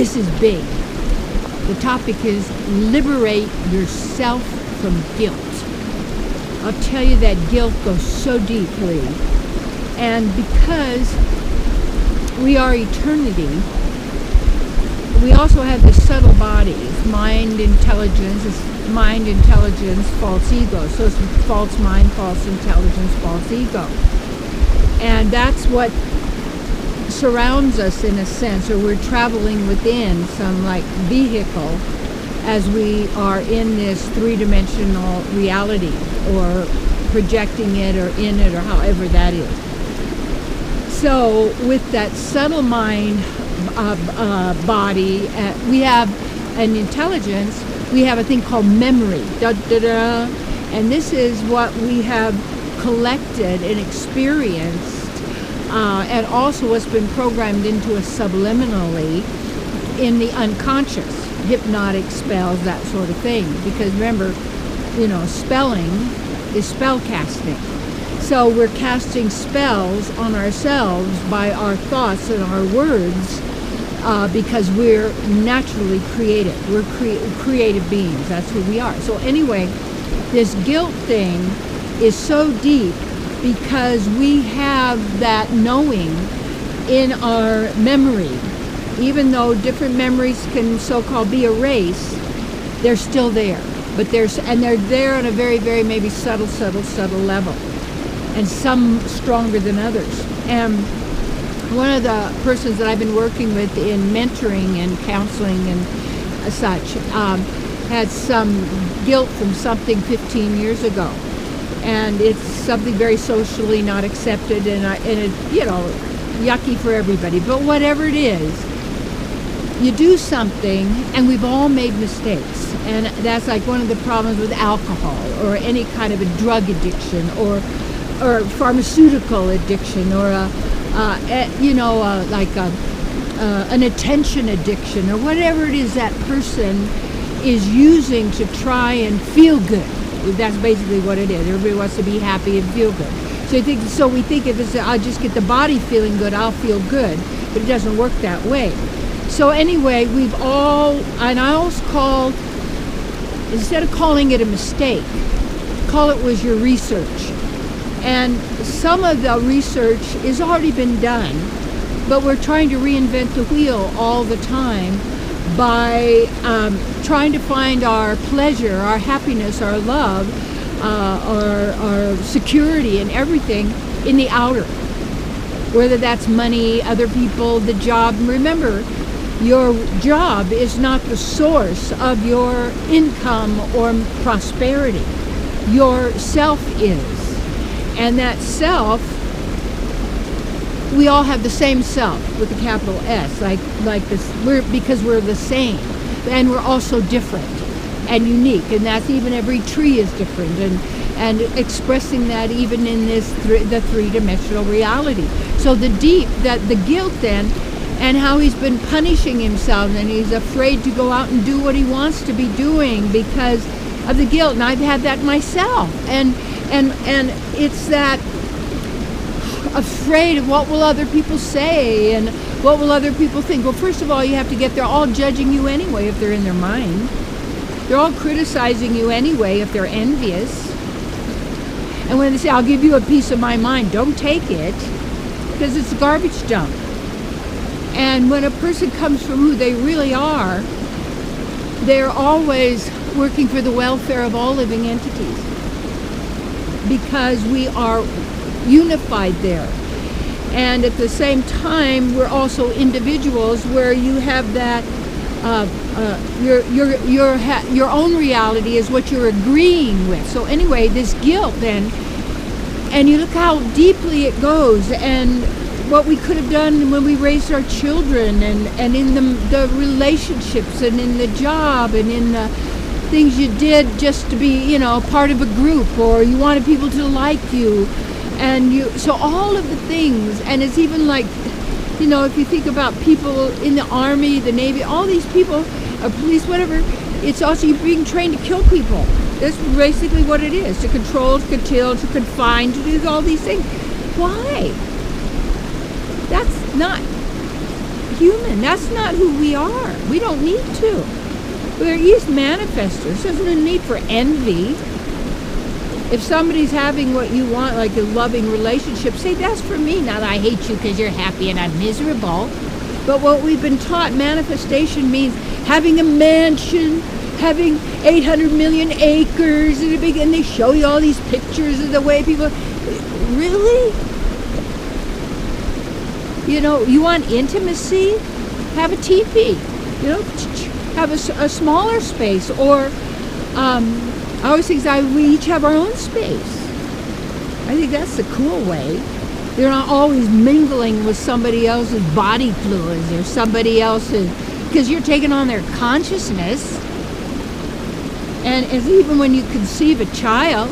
this is big. The topic is liberate yourself from guilt. I'll tell you that guilt goes so deeply. And because we are eternity, we also have the subtle bodies, mind, intelligence, false ego. So it's false mind, false intelligence, false ego. And that's what surrounds us in a sense, or we're traveling within some like vehicle as we are in this three-dimensional reality, or projecting it, or in it, or however that is. So with that subtle mind body, we have an intelligence, we have a thing called memory, and this is what we have collected and experienced, and also what's been programmed into us subliminally in the unconscious, hypnotic spells, that sort of thing. Because remember, spelling is spell casting. So we're casting spells on ourselves by our thoughts and our words, because we're naturally creative. We're creative beings. That's who we are. So anyway, this guilt thing is so deep because we have that knowing in our memory. Even though different memories can so-called be erased, they're still there. But they're there on a very, very maybe subtle level. And some stronger than others. And one of the persons that I've been working with in mentoring and counseling and such had some guilt from something 15 years ago, and it's something very socially not accepted, and it, yucky for everybody. But whatever it is, you do something, and we've all made mistakes, and that's like one of the problems with alcohol or any kind of a drug addiction or pharmaceutical addiction, or an attention addiction, or whatever it is that person is using to try and feel good. That's basically what it is. Everybody wants to be happy and feel good. So we think if it's, I'll just get the body feeling good, I'll feel good. But it doesn't work that way. So anyway, and I always called, instead of calling it a mistake, call it was your research. And some of the research has already been done, but we're trying to reinvent the wheel all the time by trying to find our pleasure, our happiness, our love, our security and everything in the outer. Whether that's money, other people, the job. Remember, your job is not the source of your income or prosperity. Your self is. And that self, we all have the same self with a capital S, like this. Because we're the same, and we're also different and unique. And that's even every tree is different, and expressing that even in the three-dimensional reality. So the guilt then, and how he's been punishing himself, and he's afraid to go out and do what he wants to be doing because of the guilt. And I've had that myself, and it's that afraid of what will other people say and what will other people think. Well, first of all, you have to get, they're all judging you anyway if they're in their mind. They're all criticizing you anyway if they're envious. And when they say, I'll give you a piece of my mind, don't take it, because it's garbage dump. And when a person comes from who they really are, they're always working for the welfare of all living entities, because we are unified there. And at the same time, we're also individuals where you have that your own reality is what you're agreeing with. So anyway, this guilt then, and you look how deeply it goes, and what we could have done when we raised our children, and in the relationships, and in the job, and in the things you did just to be, part of a group, or you wanted people to like you, so all of the things. And it's even like, if you think about people in the Army, the Navy, all these people, or police, whatever, it's also you being trained to kill people. That's basically what it is, to control, to kill, to confine, to do all these things. Why? That's not human. That's not who we are. We don't need to. We're just manifestors. There's no need for envy. If somebody's having what you want, like a loving relationship, say, that's for me. Not I hate you because you're happy and I'm miserable. But what we've been taught, manifestation means having a mansion, having 800 million acres, and they show you all these pictures of the way people... Really? You know, you want intimacy? Have a teepee. You know, have a smaller space. Or, I always think we each have our own space. I think that's the cool way. You're not always mingling with somebody else's body fluids or somebody else's, because you're taking on their consciousness. And as even when you conceive a child,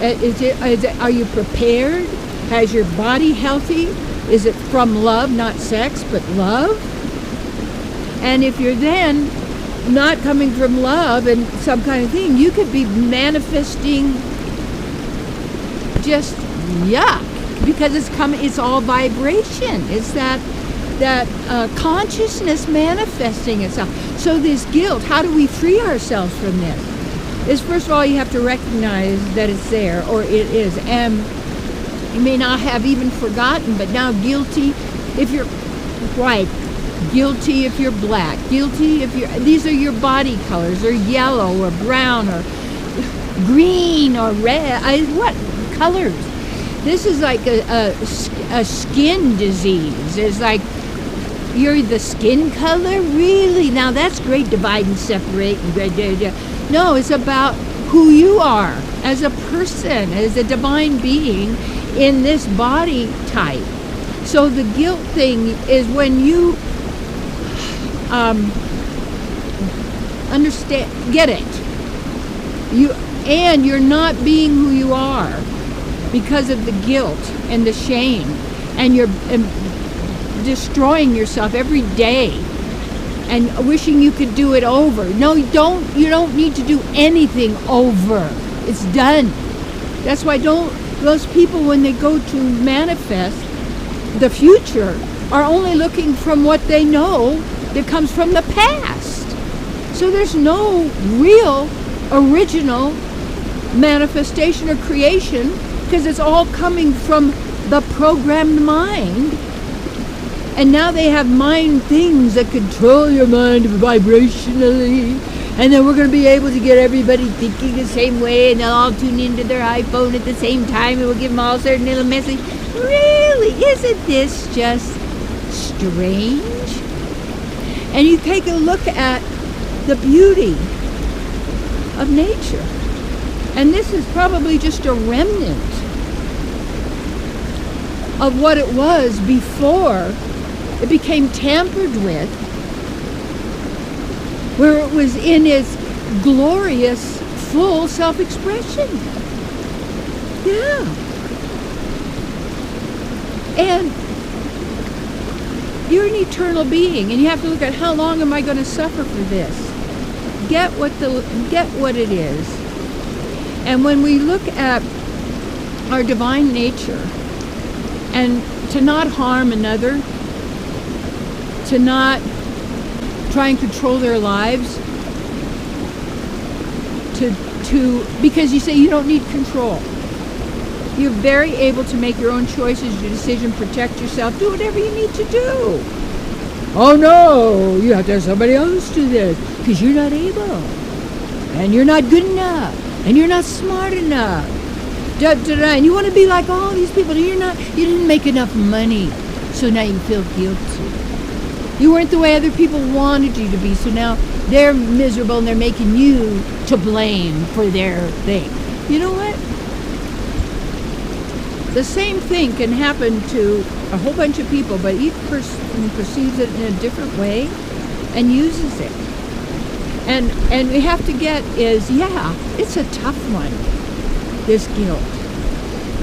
are you prepared? Is your body healthy? Is it from love, not sex, but love? And if you're then not coming from love and some kind of thing, you could be manifesting just yuck, because it's all vibration. It's that consciousness manifesting itself. So this guilt, how do we free ourselves from this? Is first of all, you have to recognize that it's there, or it is. And you may not have even forgotten, but now guilty if you're white, guilty if you're black, guilty if these are your body colors, or yellow, or brown, or green, or red. What colors? This is like a skin disease. It's like, you're the skin color? Really? Now that's great, divide and separate. No, it's about who you are as a person, as a divine being in this body type. So the guilt thing is when you understand, get it. You're not being who you are because of the guilt and the shame, and you're destroying yourself every day and wishing you could do it over. No, you don't need to do anything over. It's done. That's why those people, when they go to manifest the future, are only looking from what they know that comes from the past. So there's no real original manifestation or creation, because it's all coming from the programmed mind. And now they have mind things that control your mind vibrationally. And then we're going to be able to get everybody thinking the same way, and they'll all tune into their iPhone at the same time, and we'll give them all a certain little message. Really? Isn't this just strange? And you take a look at the beauty of nature. And this is probably just a remnant of what it was before it became tampered with, where it was in its glorious, full self-expression. Yeah. And you're an eternal being, and you have to look at, how long am I going to suffer for this? Get what it is. And when we look at our divine nature, and to not harm another, to not try and control their lives, because you say you don't need control. You're very able to make your own choices, your decision, protect yourself, do whatever you need to do. Oh no, you have to have somebody else do this, because you're not able, and you're not good enough, and you're not smart enough. And you want to be like all these people, and you didn't make enough money, so now you feel guilty. You weren't the way other people wanted you to be, so now they're miserable and they're making you to blame for their thing. You know what? The same thing can happen to a whole bunch of people, but each person perceives it in a different way and uses it. And we have to get is, yeah, it's a tough one, this guilt.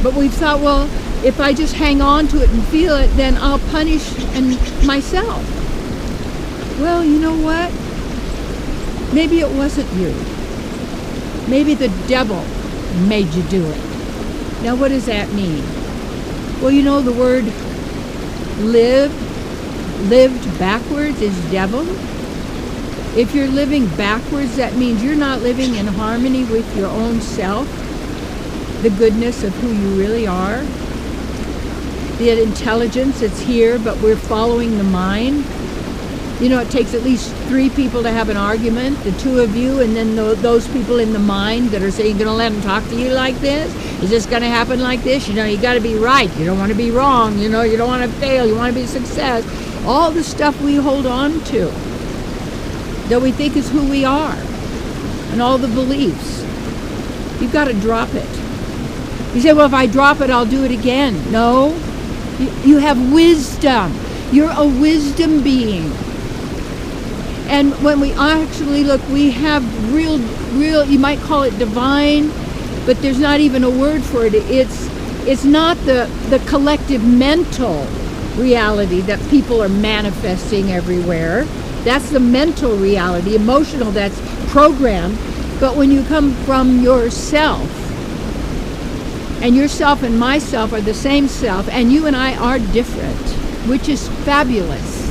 But we've thought, well, if I just hang on to it and feel it, then I'll punish myself. Well, you know what? Maybe it wasn't you. Maybe the devil made you do it. Now, what does that mean? Well, you know the word live, lived backwards is devil. If you're living backwards, that means you're not living in harmony with your own self, the goodness of who you really are, the intelligence that's here, but we're following the mind. You know, it takes at least 3 people to have an argument, the 2 of you, and then those people in the mind that are saying, you're going to let them talk to you like this? Is this going to happen like this? You know, you got to be right. You don't want to be wrong. You know, you don't want to fail. You want to be a success. All the stuff we hold on to that we think is who we are, and all the beliefs. You've got to drop it. You say, well, if I drop it, I'll do it again. No. You have wisdom. You're a wisdom being. And when we actually look, we have real, you might call it divine, but there's not even a word for it. It's not the collective mental reality that people are manifesting everywhere. That's the mental reality. Emotional, that's programmed. But when you come from yourself, and yourself and myself are the same self, and you and I are different, which is fabulous.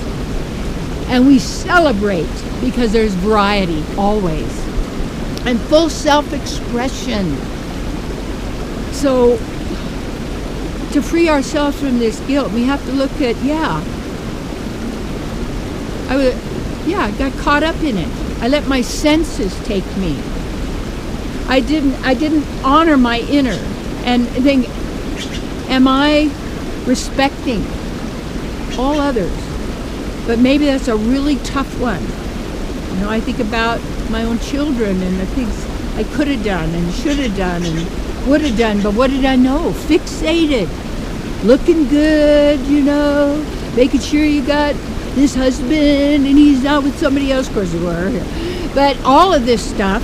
And we celebrate because there's variety always, and full self-expression. So to free ourselves from this guilt, we have to look at, I got caught up in it. I let my senses take me. I didn't honor my inner and think, am I respecting all others? But maybe that's a really tough one. You know, I think about my own children and the things I could have done and should have done and would have done, but what did I know? Fixated. Looking good, you know, making sure you got this husband and he's not with somebody else, of course we were. But all of this stuff,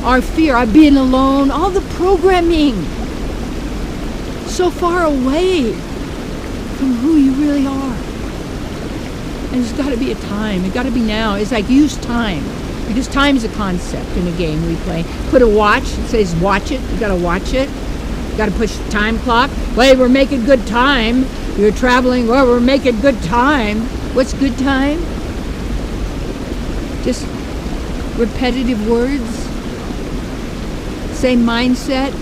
our fear, our being alone, all the programming, so far away from who you really are. And there's got to be a time. It's got to be now. It's like use time, because time is a concept in a game we play. Put a watch. It says watch it. You got to watch it. You got to push the time clock. Well, we're making good time. You're traveling. Well, we're making good time. What's good time? Just repetitive words. Same mindset.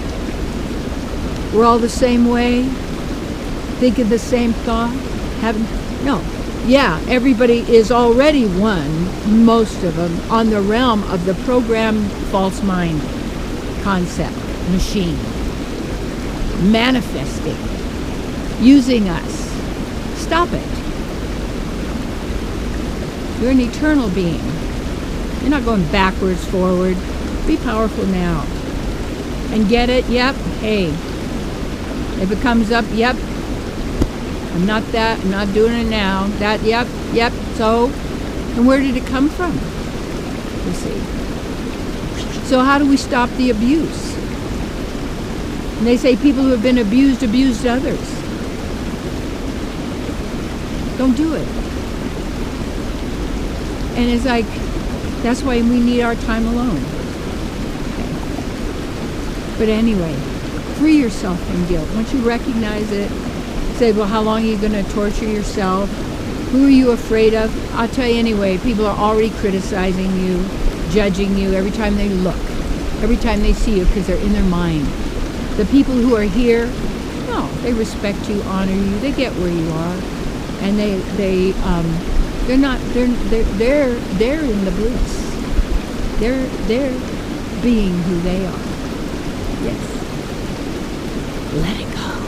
We're all the same way. Thinking the same thought. No. Yeah, everybody is already one, most of them, on the realm of the programmed false mind concept, machine. Manifesting. Using us. Stop it. You're an eternal being. You're not going backwards, forward. Be powerful now. And get it? Yep. Hey. If it comes up, yep. I'm not that. I'm not doing it now. That, yep. So, and where did it come from? You see. So how do we stop the abuse? And they say people who have been abused others. Don't do it. And it's like, that's why we need our time alone. Okay. But anyway, free yourself from guilt. Once you recognize it, say, well, how long are you going to torture yourself? Who are you afraid of? I'll tell you anyway, people are already criticizing you, judging you every time they look, every time they see you, because they're in their mind. The people who are here, no, they respect you, honor you, they get where you are, and they're in the bliss. They're being who they are. Yes. Let it go.